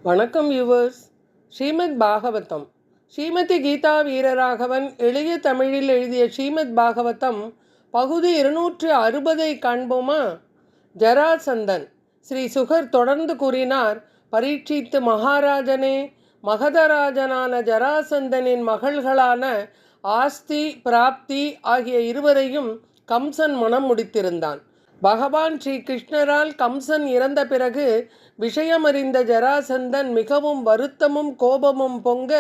வணக்கம் வியூவர்ஸ். ஸ்ரீமத் பாகவதம். ஸ்ரீமதி கீதா வீரராகவன் எளிய தமிழில் எழுதிய ஸ்ரீமத் பாகவதம் பகுதி 260 காண்போமா? ஜராசந்தன். ஸ்ரீ சுகர் தொடர்ந்து கூறினார், பரீட்சித்து மகாராஜனே, மகதராஜனான ஜராசந்தனின் மகள்களான ஆஸ்தி, பிராப்தி ஆகிய இருவரையும் கம்சன் மனம் முடித்திருந்தான். பகவான் ஸ்ரீ கிருஷ்ணரால் கம்சன் இறந்த பிறகு விஷயமறிந்த ஜராசந்தன் மிகவும் வருத்தமும் கோபமும் பொங்க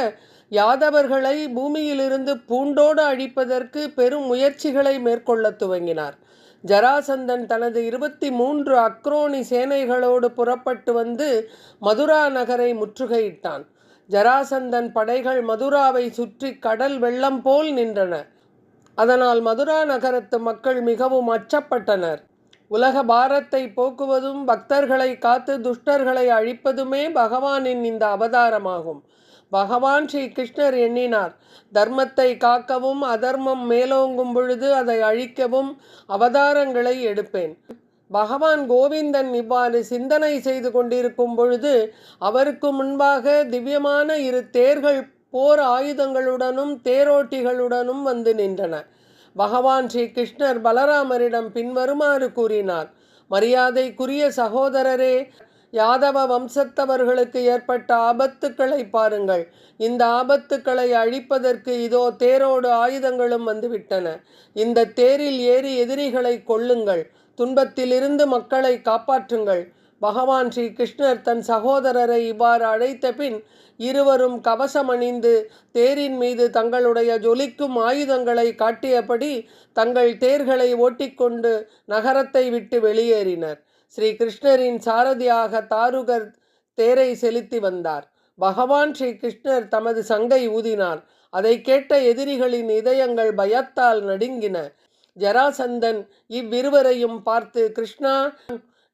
யாதவர்களை பூமியிலிருந்து பூண்டோடு அழிப்பதற்கு பெரும் முயற்சிகளை மேற்கொள்ள துவங்கினார். ஜராசந்தன் தனது 23 அக்ரோனி சேனைகளோடு புறப்பட்டு வந்து மதுரா நகரை முற்றுகையிட்டான். ஜராசந்தன் படைகள் மதுராவை சுற்றி கடல் வெள்ளம் போல் நின்றன. அதனால் மதுரா நகரத்து மக்கள் மிகவும் அச்சப்பட்டனர். உலக பாரத்தை போக்குவதும் பக்தர்களை காத்து துஷ்டர்களை அழிப்பதுமே பகவானின் இந்த அவதாரமாகும். பகவான் ஸ்ரீ கிருஷ்ணர் எண்ணினார், தர்மத்தை காக்கவும் அதர்மம் மேலோங்கும் பொழுது அதை அழிக்கவும் அவதாரங்களை எடுப்பேன். பகவான் கோவிந்தன் இவ்வாறு சிந்தனை செய்து கொண்டிருக்கும் பொழுது அவருக்கு முன்பாக திவ்யமான 2 தேர்கள் போர் ஆயுதங்களுடனும் தேரோட்டிகளுடனும் வந்து நின்றன. பகவான் ஸ்ரீ கிருஷ்ணர் பலராமரிடம் பின்வருமாறு கூறினார், மரியாதைக்குரிய சகோதரரே, யாதவ வம்சத்தவர்களுக்கு ஏற்பட்ட ஆபத்துக்களை பாருங்கள். இந்த ஆபத்துக்களை அழிப்பதற்கு இதோ தேரோடு ஆயுதங்களும் வந்துவிட்டன. இந்த தேரில் ஏறி எதிரிகளை கொல்லுங்கள். துன்பத்திலிருந்து மக்களை காப்பாற்றுங்கள். பகவான் ஸ்ரீ கிருஷ்ணர் தன் சகோதரரை இவ்வாறு அழைத்த பின் இருவரும் கவசமணிந்து தேரின் மீது தங்களுடைய ஜொலிக்கும் ஆயுதங்களை காட்டியபடி தங்கள் தேர்களை ஓட்டிக்கொண்டு நகரத்தை விட்டு வெளியேறினர். ஸ்ரீ கிருஷ்ணரின் சாரதியாக தாருகர் தேரை செலுத்தி வந்தார். பகவான் ஸ்ரீ கிருஷ்ணர் தமது சங்கை ஊதினார். அதை கேட்ட எதிரிகளின் இதயங்கள் பயத்தால் நடுங்கின. ஜராசந்தன் இவ்விருவரையும் பார்த்து, கிருஷ்ணா,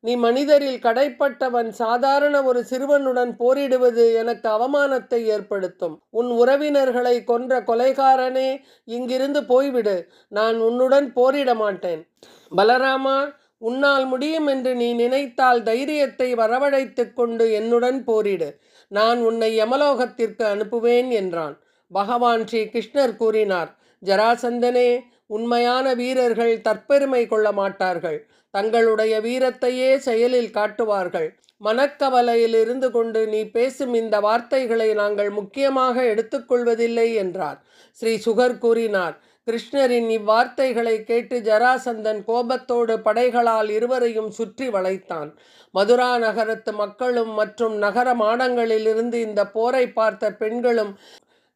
நீ மனிதரில் கடைப்பட்டவன். சாதாரண ஒரு சிறுவனுடன் போரிடுவது எனக்கு அவமானத்தை ஏற்படுத்தும். உன் உறவினர்களை கொன்ற கொலைகாரனே, இங்கிருந்து போய்விடு. நான் உன்னுடன் போரிட மாட்டேன். பலராமா, உன்னால் முடியும் என்று நீ நினைத்தால் தைரியத்தை வரவழைத்து கொண்டு என்னுடன் போரிடு. நான் உன்னை யமலோகத்திற்கு அனுப்புவேன் என்றான். பகவான் ஸ்ரீ கிருஷ்ணர் கூறினார், ஜராசந்தனே, உண்மையான வீரர்கள் தற்பெருமை கொள்ள மாட்டார்கள். தங்களுடைய வீரத்தையே செயலில் காட்டுவார்கள். மனக்கவலையில் இருந்து கொண்டு நீ பேசும் இந்த வார்த்தைகளை நாங்கள் முக்கியமாக எடுத்துக்கொள்வதில்லை என்றார். ஸ்ரீ சுகர் கூறினார், கிருஷ்ணரின் இவ்வார்த்தைகளை கேட்டு ஜராசந்தன் கோபத்தோடு படைகளால் இருவரையும் சுற்றி வளைத்தான். மதுரா நகரத்து மக்களும் மற்றும் நகர மாடங்களிலிருந்து இந்த போரை பார்த்த பெண்களும்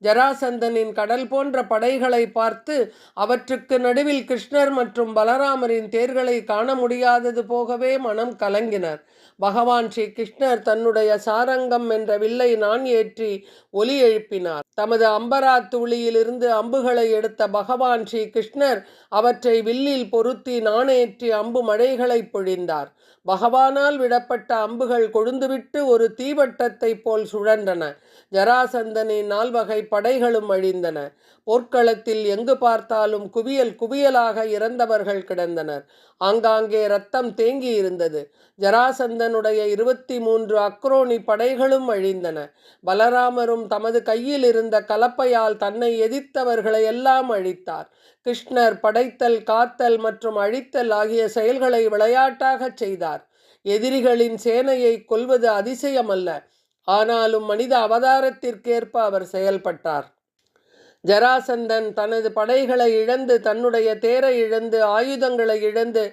ஜராசந்தனின் கடல் போன்ற படைகளை பார்த்து அவற்றுக்கு நடுவில் கிருஷ்ணர் மற்றும் பலராமரின் தேர்களை காண முடியாதது போகவே மனம் கலங்கினர். பகவான் ஸ்ரீ கிருஷ்ணர் தன்னுடைய சாரங்கம் என்ற வில்லை நான் ஏற்றி ஒலி எழுப்பினார். தமது அம்பரா துளியிலிருந்து அம்புகளை எடுத்த பகவான் ஸ்ரீ கிருஷ்ணர் அவற்றை வில்லில் பொருத்தி நாணேற்றி அம்பு மழைகளை பொழிந்தார். பகவானால் விடப்பட்ட அம்புகள் கொழுந்துவிட்டு ஒரு தீவட்டத்தை போல் சுழன்றன. ஜராசந்தனின் 4 வகை படைகளும் அழிந்தன. போர்க்களத்தில் எங்கு பார்த்தாலும் குவியல் குவியலாக இறந்தவர்கள் கிடந்தனர். ஆங்காங்கே இரத்தம் தேங்கி இருந்தது. ஜராசந்தனுடைய 23 அக்ரோனி படைகளும் அழிந்தன. பலராமரும் தமது கையில் இருந்த கலப்பையால் தன்னை எதிர்த்தவர்களை எல்லாம் அழித்தார். கிருஷ்ணர் படைத்தல், காத்தல் மற்றும் அழித்தல் ஆகிய செயல்களை விளையாட்டாக செய்தார். எதிரிகளின் சேனையை கொல்வது அதிசயமல்ல. ஆனாலும் மனித அவதாரத்திற்கேற்ப அவர் செயல்பட்டார். ஜராசந்தன் தனது படைகளை இழந்து, தன்னுடைய தேரை இழந்து, ஆயுதங்களை இழந்து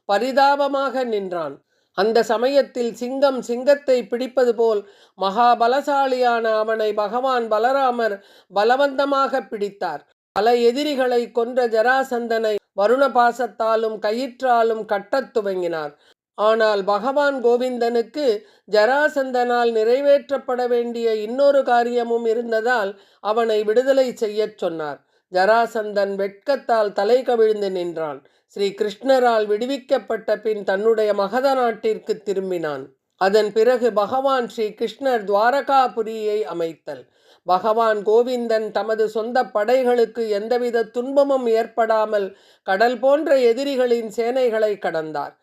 பரிதாபமாக நின்றான். அந்த சமயத்தில் சிங்கம் சிங்கத்தை பிடிப்பது போல் மகாபலசாலியான அவனை பகவான் பலராமர் பலவந்தமாக பிடித்தார். பல எதிரிகளை கொன்ற ஜராசந்தனை வருண பாசத்தாலும் கயிற்றாலும் கட்டத் துவங்கினார். ஆனால் பகவான் கோவிந்தனுக்கு ஜராசந்தனால் நிறைவேற்றப்பட வேண்டிய இன்னொரு காரியமும் இருந்ததால் அவனை விடுதலை செய்யச் சொன்னார். ஜராசந்தன் வெட்கத்தால் தலை கவிழ்ந்து நின்றான். ஸ்ரீ கிருஷ்ணரால் விடுவிக்கப்பட்ட பின் தன்னுடைய மகத நாட்டிற்கு திரும்பினான். அதன் பிறகு பகவான் ஸ்ரீ கிருஷ்ணர் துவாரகாபுரியை அமைத்தல். பகவான் கோவிந்தன் தமது சொந்த படைகளுக்கு எந்தவித துன்பமும் ஏற்படாமல் கடல் போன்ற எதிரிகளின் சேனைகளை கடந்தார்.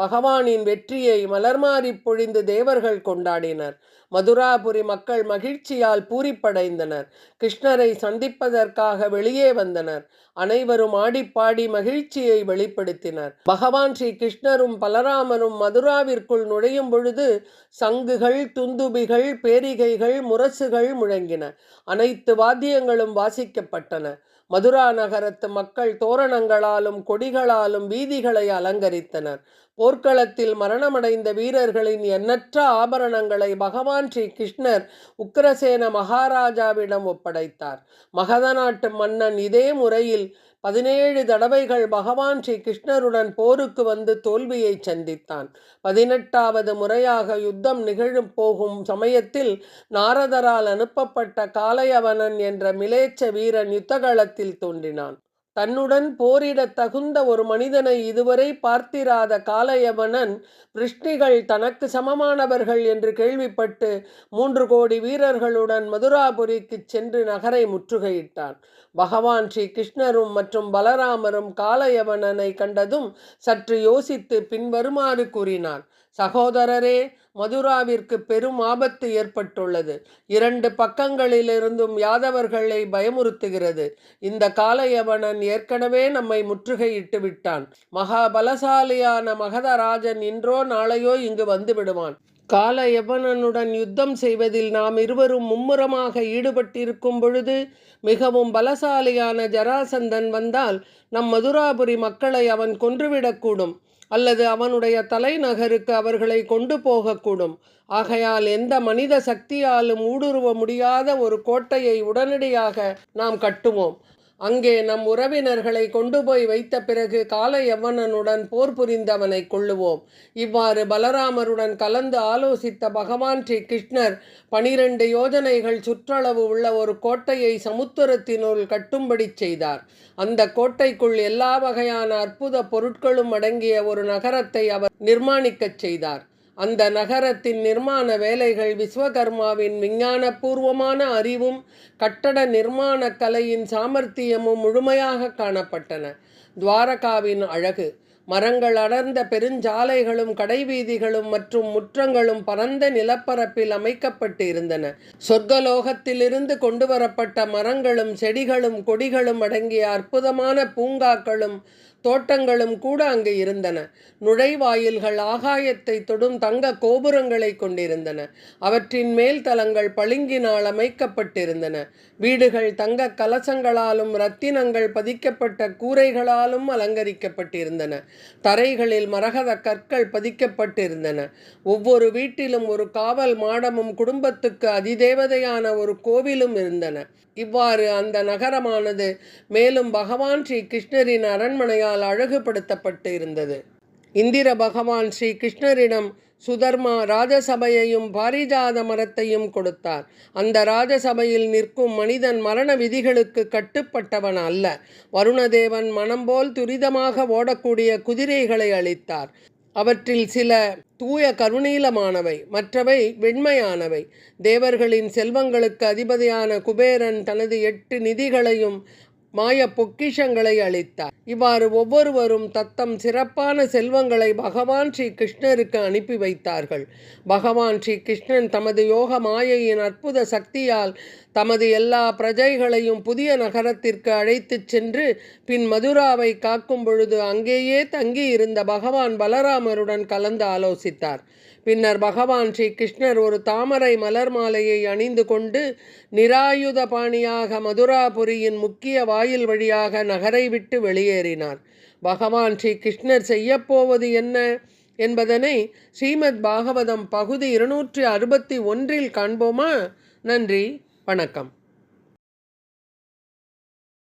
பகவானின் வெற்றியை மலர்மாறி பொழிந்து தேவர்கள் கொண்டாடினர். மதுராபுரி மக்கள் மகிழ்ச்சியால் பூரிப்படைந்தனர். கிருஷ்ணரை சந்திப்பதற்காக வெளியே வந்தனர். அனைவரும் ஆடிப்பாடி மகிழ்ச்சியை வெளிப்படுத்தினர். பகவான் ஸ்ரீ கிருஷ்ணரும் பலராமரும் மதுராவிற்குள் நுழையும் பொழுது சங்குகள், துந்துபிகள், பேரிகைகள், முரசுகள் முழங்கின. அனைத்து வாத்தியங்களும் வாசிக்கப்பட்டன. மதுரா நகரத்து மக்கள் தோரணங்களாலும் கொடிகளாலும் வீதிகளை அலங்கரித்தனர். போர்க்களத்தில் மரணமடைந்த வீரர்களின் எண்ணற்ற ஆபரணங்களை பகவான் ஸ்ரீ கிருஷ்ணர் உக்கிரசேன மகாராஜாவிடம் ஒப்படைத்தார். மகத நாட்டு மன்னன் இதே முறையில் 17 தடவைகள் பகவான் ஸ்ரீ கிருஷ்ணருடன் போருக்கு வந்து தோல்வியை சந்தித்தான். 18வது முறையாக யுத்தம் நிகழும் போகும் சமயத்தில் நாரதரால் அனுப்பப்பட்ட காலயவனன் என்ற மிலேச்ச வீரன் யுத்தகளத்தில் தோன்றினான். தன்னுடன் போரிட தகுந்த ஒரு மனிதனை இதுவரை பார்த்திராத காலயவனன் விருஷ்ணிகள் தனக்கு சமமானவர்கள் என்று கேள்விப்பட்டு 3 கோடி வீரர்களுடன் மதுராபுரிக்கு சென்று நகரை முற்றுகையிட்டான். பகவான் ஸ்ரீ கிருஷ்ணரும் மற்றும் பலராமரும் காலயவனனை கண்டதும் சற்று யோசித்து பின்வருமாறு கூறினார். சகோதரரே, மதுராவிற்கு பெரும் ஆபத்து ஏற்பட்டுள்ளது. 2 பக்கங்களிலிருந்தும் யாதவர்களை பயமுறுத்துகிறது. இந்த காலயவனன் ஏற்கனவே நம்மை முற்றுகையிட்டு விட்டான். மகாபலசாலியான மகதராஜன் இன்றோ நாளையோ இங்கு வந்து விடுவான். காலயவனனுடன் யுத்தம் செய்வதில் நாம் இருவரும் மும்முரமாக ஈடுபட்டிருக்கும் பொழுது மிகவும் பலசாலியான ஜராசந்தன் வந்தால் நம் மதுராபுரி மக்களை அவன் கொன்றுவிடக்கூடும், அல்லது அவனுடைய தலைநகருக்கு அவர்களை கொண்டு போகக்கூடும். ஆகையால் எந்த மனித சக்தியாலும் ஊடுருவ முடியாத ஒரு கோட்டையை உடனடியாக நாம் கட்டுவோம். அங்கே நம் உறவினர்களை கொண்டு போய் வைத்த பிறகு காலயவனனுடன் போர் புரிந்தவனை கொள்ளுவோம். இவ்வாறு பலராமருடன் கலந்து ஆலோசித்த பகவான் ஸ்ரீ கிருஷ்ணர் 12 யோஜனைகள் சுற்றளவு உள்ள ஒரு கோட்டையை சமுத்திரத்தினுள் கட்டும்படி செய்தார். அந்த கோட்டைக்குள் எல்லா வகையான அற்புத பொருட்களும் அடங்கிய ஒரு நகரத்தை அவர் நிர்மாணிக்கச் செய்தார். அந்த நகரத்தின் நிர்மாண வேலைகள் விஸ்வகர்மாவின் விஞ்ஞானபூர்வமான அறிவும் கட்டட நிர்மாண கலையின் சாமர்த்தியமும் முழுமையாக காணப்பட்டன. துவாரகாவின் அழகு, மரங்கள் அடர்ந்த பெருஞ்சாலைகளும் கடைவீதிகளும் மற்றும் முற்றங்களும் பரந்த நிலப்பரப்பில் அமைக்கப்பட்டு இருந்தன. சொர்க்கலோகத்திலிருந்து கொண்டு வரப்பட்ட மரங்களும் செடிகளும் கொடிகளும் அடங்கிய அற்புதமான பூங்காக்களும் தோட்டங்களும் கூட அங்கு இருந்தன. நுழைவாயில்கள் ஆகாயத்தை தொடும் தங்க கோபுரங்களை கொண்டிருந்தன. அவற்றின் மேல் தளங்கள் பளிங்கினால் அமைக்கப்பட்டிருந்தன. வீடுகள் தங்க கலசங்களாலும் இரத்தினங்கள் பதிக்கப்பட்ட கூரைகளாலும் அலங்கரிக்கப்பட்டிருந்தன. தரைகளில் மரகத கற்கள் பதிக்கப்பட்டிருந்தன. ஒவ்வொரு வீட்டிலும் ஒரு காவல் மாடமும் குடும்பத்துக்கு அதிதேவதையான ஒரு கோவிலும் இருந்தன. இவ்வாறு அந்த நகரமானது மேலும் பகவான் ஸ்ரீ கிருஷ்ணரின் அரண்மனையால் அழகுபடுத்தப்பட்டு இருந்தது. இந்திர பகவான் ஸ்ரீ கிருஷ்ணரிடம் சுதர்மா ராஜசபையையும் பாரிஜாத மரத்தையும் கொடுத்தார். அந்த ராஜசபையில் நிற்கும் மனிதன் மரண விதிகளுக்கு கட்டுப்பட்டவன் அல்ல. வருணதேவன் மனம் போல் துரிதமாக ஓடக்கூடிய குதிரைகளை அளித்தார். அவற்றில் சில தூய கருநீலமானவை, மற்றவை வெண்மையானவை. தேவர்களின் செல்வங்களுக்கு அதிபதியான குபேரன் தனது 8 நிதிகளையும் மாய பொக்கிஷங்களை அளித்தார். இவ்வாறு ஒவ்வொருவரும் தத்தம் சிறப்பான செல்வங்களை பகவான் ஸ்ரீ கிருஷ்ணருக்கு அனுப்பி வைத்தார்கள். பகவான் ஸ்ரீ கிருஷ்ணன் தமது யோக மாயையின் அற்புத சக்தியால் தமது எல்லா பிரஜைகளையும் புதிய நகரத்திற்கு அழைத்து சென்று பின் மதுராவை காக்கும் பொழுது அங்கேயே தங்கி இருந்த பகவான் பலராமருடன் கலந்து ஆலோசித்தார். பின்னர் பகவான் ஸ்ரீ கிருஷ்ணர் ஒரு தாமரை மலர் மாலையை அணிந்து கொண்டு நிராயுத பாணியாக மதுராபுரியின் முக்கிய வாயில் வழியாக நகரை விட்டு வெளியேறினார். பகவான் ஸ்ரீ கிருஷ்ணர் செய்யப்போவது என்ன என்பதனை ஸ்ரீமத் பாகவதம் பகுதி 261 காண்போமா? நன்றி, வணக்கம்.